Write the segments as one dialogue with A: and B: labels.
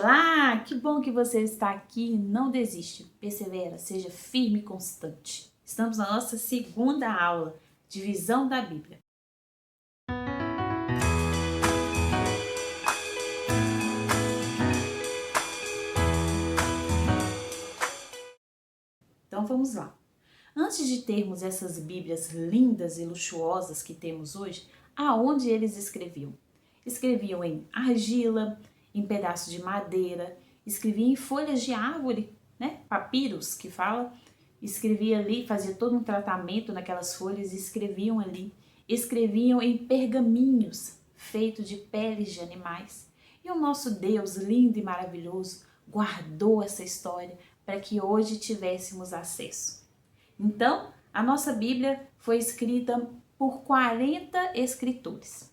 A: Olá, que bom que você está aqui. Não desiste, persevera, seja firme e constante. Estamos na nossa segunda aula, divisão da Bíblia. Então vamos lá. Antes de termos essas Bíblias lindas e luxuosas que temos hoje, aonde eles escreviam? Escreviam em argila, em pedaços de madeira, escreviam em folhas de árvore, né? Papiros que fala, escrevia ali, fazia todo um tratamento naquelas folhas e escreviam ali. Escreviam em pergaminhos feitos de peles de animais. E o nosso Deus, lindo e maravilhoso, guardou essa história para que hoje tivéssemos acesso. Então, a nossa Bíblia foi escrita por 40 escritores.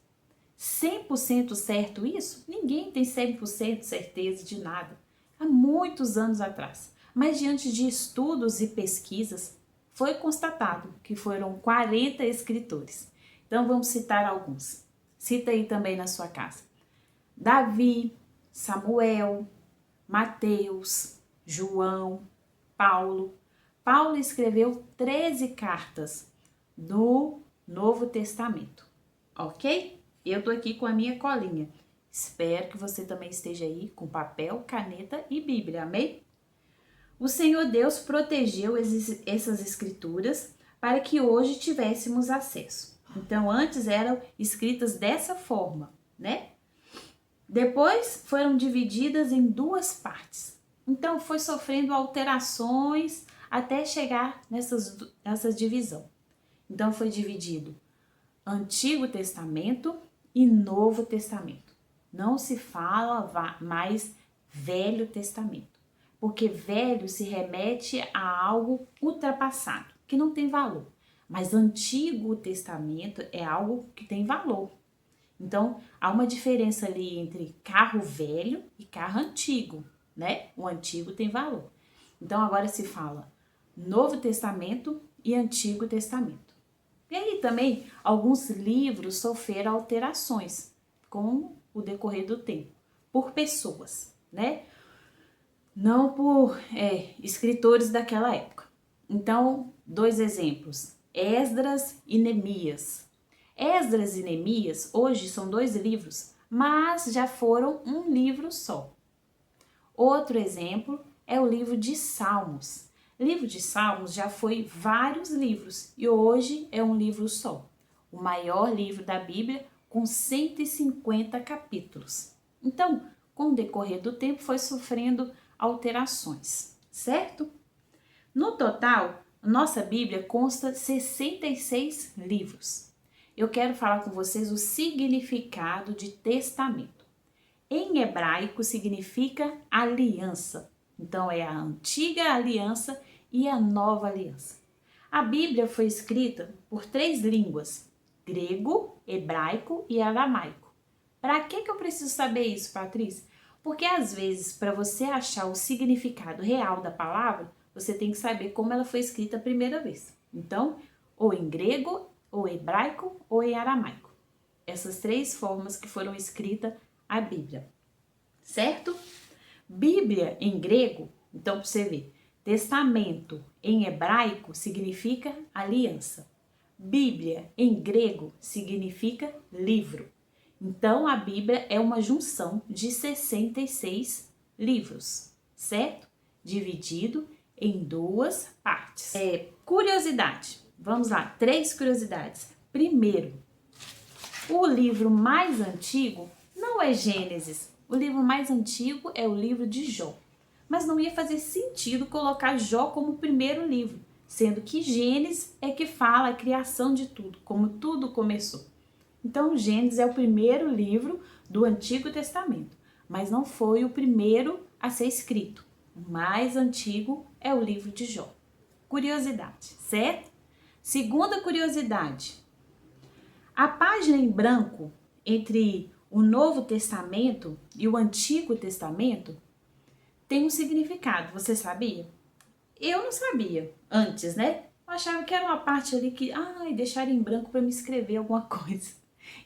A: 100% certo isso? Ninguém tem 100% certeza de nada. Há muitos anos atrás. Mas diante de estudos e pesquisas, foi constatado que foram 40 escritores. Então vamos citar alguns. Cita aí também na sua casa. Davi, Samuel, Mateus, João, Paulo. Paulo escreveu 13 cartas do Novo Testamento, ok? Eu tô aqui com a minha colinha. Espero que você também esteja aí com papel, caneta e Bíblia, amém? O Senhor Deus protegeu essas escrituras para que hoje tivéssemos acesso. Então, antes eram escritas dessa forma, né? Depois foram divididas em duas partes. Então, foi sofrendo alterações até chegar nessa divisão. Então, foi dividido Antigo Testamento e Novo Testamento. Não se fala mais Velho Testamento, porque velho se remete a algo ultrapassado, que não tem valor. Mas Antigo Testamento é algo que tem valor. Então, há uma diferença ali entre carro velho e carro antigo, né? O antigo tem valor. Então, agora se fala Novo Testamento e Antigo Testamento. E aí também, alguns livros sofreram alterações com o decorrer do tempo, por pessoas, né? Não por escritores daquela época. Então, dois exemplos, Esdras e Neemias. Esdras e Neemias hoje são dois livros, mas já foram um livro só. Outro exemplo é o livro de Salmos. O livro de Salmos já foi vários livros e hoje é um livro só. O maior livro da Bíblia com 150 capítulos. Então, com o decorrer do tempo foi sofrendo alterações, certo? No total, nossa Bíblia consta 66 livros. Eu quero falar com vocês o significado de testamento. Em hebraico significa aliança. Então é a antiga aliança e a nova aliança. A Bíblia foi escrita por 3 línguas: grego, hebraico e aramaico. Para que eu preciso saber isso, Patrícia? Porque às vezes, para você achar o significado real da palavra, você tem que saber como ela foi escrita a primeira vez. Então, ou em grego, ou hebraico, ou em aramaico. Essas 3 formas que foram escritas a Bíblia, certo? Bíblia em grego, então para você ver, testamento em hebraico significa aliança. Bíblia em grego significa livro. Então a Bíblia é uma junção de 66 livros, certo? Dividido em 2 partes. Curiosidade, vamos lá, 3 curiosidades. Primeiro, o livro mais antigo não é Gênesis. O livro mais antigo é o livro de Jó. Mas não ia fazer sentido colocar Jó como o primeiro livro, sendo que Gênesis é que fala a criação de tudo, como tudo começou. Então, Gênesis é o primeiro livro do Antigo Testamento, mas não foi o primeiro a ser escrito. O mais antigo é o livro de Jó. Curiosidade, certo? Segunda curiosidade. A página em branco entre o Novo Testamento e o Antigo Testamento tem um significado, você sabia? Eu não sabia antes, né? Eu achava que era uma parte ali que, deixaram em branco para me escrever alguma coisa.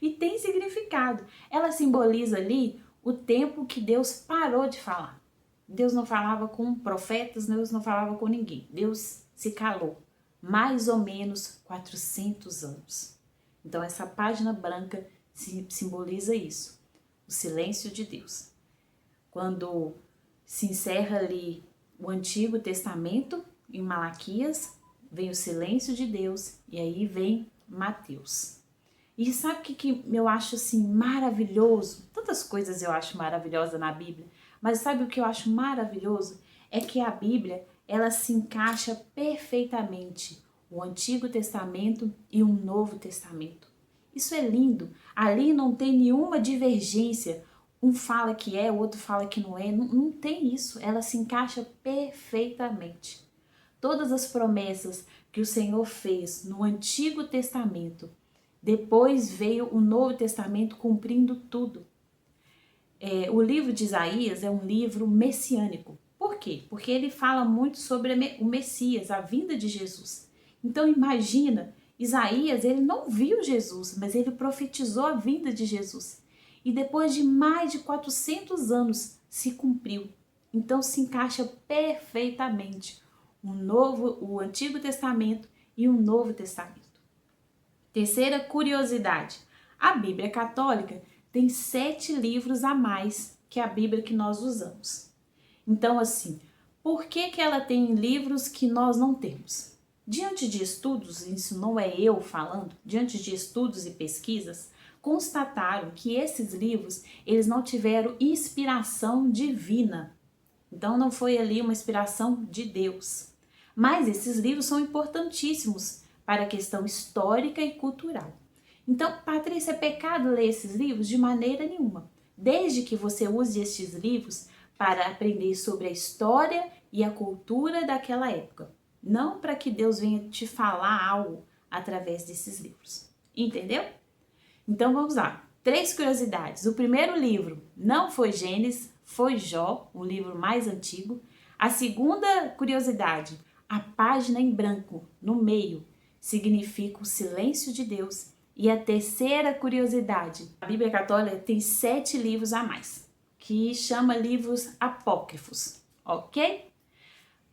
A: E tem significado. Ela simboliza ali o tempo que Deus parou de falar. Deus não falava com profetas, Deus não falava com ninguém. Deus se calou. Mais ou menos 400 anos. Então essa página branca simboliza isso. O silêncio de Deus. Quando se encerra ali o Antigo Testamento, em Malaquias, vem o silêncio de Deus e aí vem Mateus. E sabe o que eu acho assim maravilhoso? Tantas coisas eu acho maravilhosa na Bíblia, mas sabe o que eu acho maravilhoso? É que a Bíblia, ela se encaixa perfeitamente o Antigo Testamento e o Novo Testamento. Isso é lindo. Ali não tem nenhuma divergência. Um fala que é, o outro fala que não é. Não tem isso. Ela se encaixa perfeitamente. Todas as promessas que o Senhor fez no Antigo Testamento, depois veio o Novo Testamento cumprindo tudo. O livro de Isaías é um livro messiânico. Por quê? Porque ele fala muito sobre o Messias, a vinda de Jesus. Então imagina, Isaías, ele não viu Jesus, mas ele profetizou a vinda de Jesus. E depois de mais de 400 anos se cumpriu. Então se encaixa perfeitamente o Antigo Testamento e o Novo Testamento. Terceira curiosidade, a Bíblia Católica tem 7 livros a mais que a Bíblia que nós usamos. Então, assim, por que ela tem livros que nós não temos? Diante de estudos, isso não é eu falando, diante de estudos e pesquisas, constataram que esses livros, eles não tiveram inspiração divina. Então, não foi ali uma inspiração de Deus. Mas esses livros são importantíssimos para a questão histórica e cultural. Então, Patrícia, é pecado ler esses livros? De maneira nenhuma. Desde que você use estes livros para aprender sobre a história e a cultura daquela época. Não para que Deus venha te falar algo através desses livros. Entendeu? Então vamos lá. 3 curiosidades. O primeiro livro não foi Gênesis, foi Jó, o livro mais antigo. A segunda curiosidade, a página em branco, no meio, significa o silêncio de Deus. E a terceira curiosidade, a Bíblia Católica tem 7 livros a mais, que chama livros apócrifos, ok?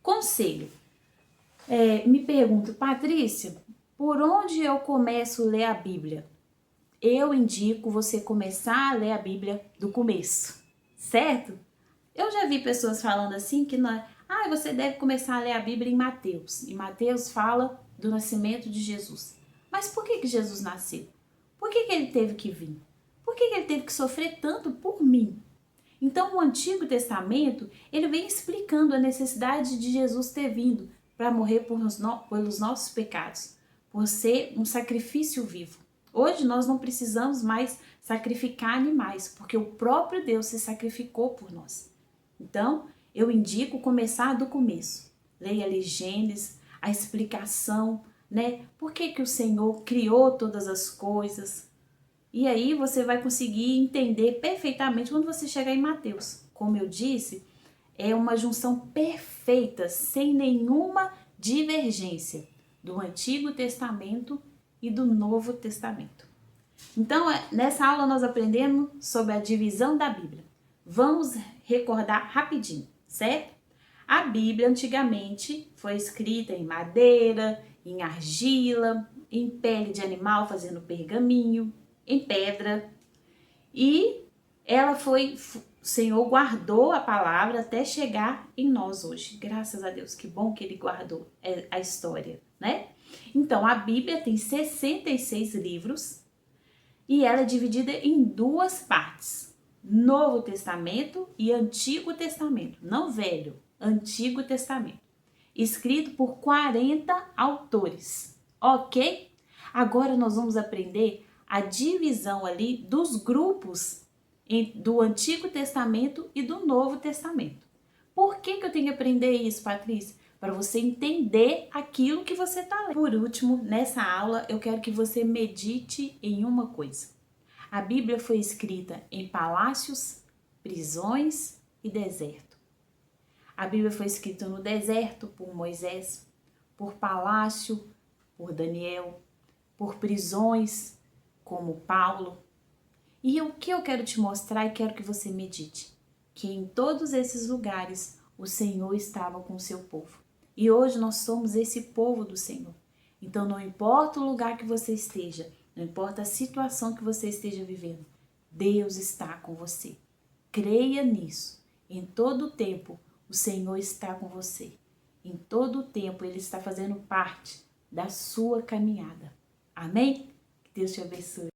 A: Conselho. Me pergunto, Patrícia, por onde eu começo a ler a Bíblia? Eu indico você começar a ler a Bíblia do começo, certo? Eu já vi pessoas falando assim que você deve começar a ler a Bíblia em Mateus. E Mateus fala do nascimento de Jesus. Mas por que Jesus nasceu? Por que ele teve que vir? Por que ele teve que sofrer tanto por mim? Então, o Antigo Testamento, ele vem explicando a necessidade de Jesus ter vindo para morrer pelos nossos pecados, por ser um sacrifício vivo. Hoje nós não precisamos mais sacrificar animais, porque o próprio Deus se sacrificou por nós. Então, eu indico começar do começo. Leia ali Gênesis, a explicação, né? Por que o Senhor criou todas as coisas? E aí você vai conseguir entender perfeitamente quando você chegar em Mateus. Como eu disse, é uma junção perfeita, sem nenhuma divergência do Antigo Testamento e do Novo Testamento. Então, nessa aula nós aprendemos sobre a divisão da Bíblia. Vamos recordar rapidinho, certo? A Bíblia antigamente foi escrita em madeira, em argila, em pele de animal fazendo pergaminho, em pedra. E o Senhor guardou a palavra até chegar em nós hoje. Graças a Deus, que bom que Ele guardou a história, né? Então, a Bíblia tem 66 livros e ela é dividida em 2 partes. Novo Testamento e Antigo Testamento. Não Velho, Antigo Testamento. Escrito por 40 autores, ok? Agora nós vamos aprender a divisão ali dos grupos do Antigo Testamento e do Novo Testamento. Por que eu tenho que aprender isso, Patrícia? Para você entender aquilo que você está lendo. Por último, nessa aula, eu quero que você medite em uma coisa. A Bíblia foi escrita em palácios, prisões e deserto. A Bíblia foi escrita no deserto por Moisés, por palácio, por Daniel, por prisões, como Paulo. E o que eu quero te mostrar e quero que você medite? Que em todos esses lugares o Senhor estava com o seu povo. E hoje nós somos esse povo do Senhor. Então não importa o lugar que você esteja, não importa a situação que você esteja vivendo, Deus está com você. Creia nisso. Em todo o tempo o Senhor está com você. Em todo o tempo Ele está fazendo parte da sua caminhada. Amém? Que Deus te abençoe.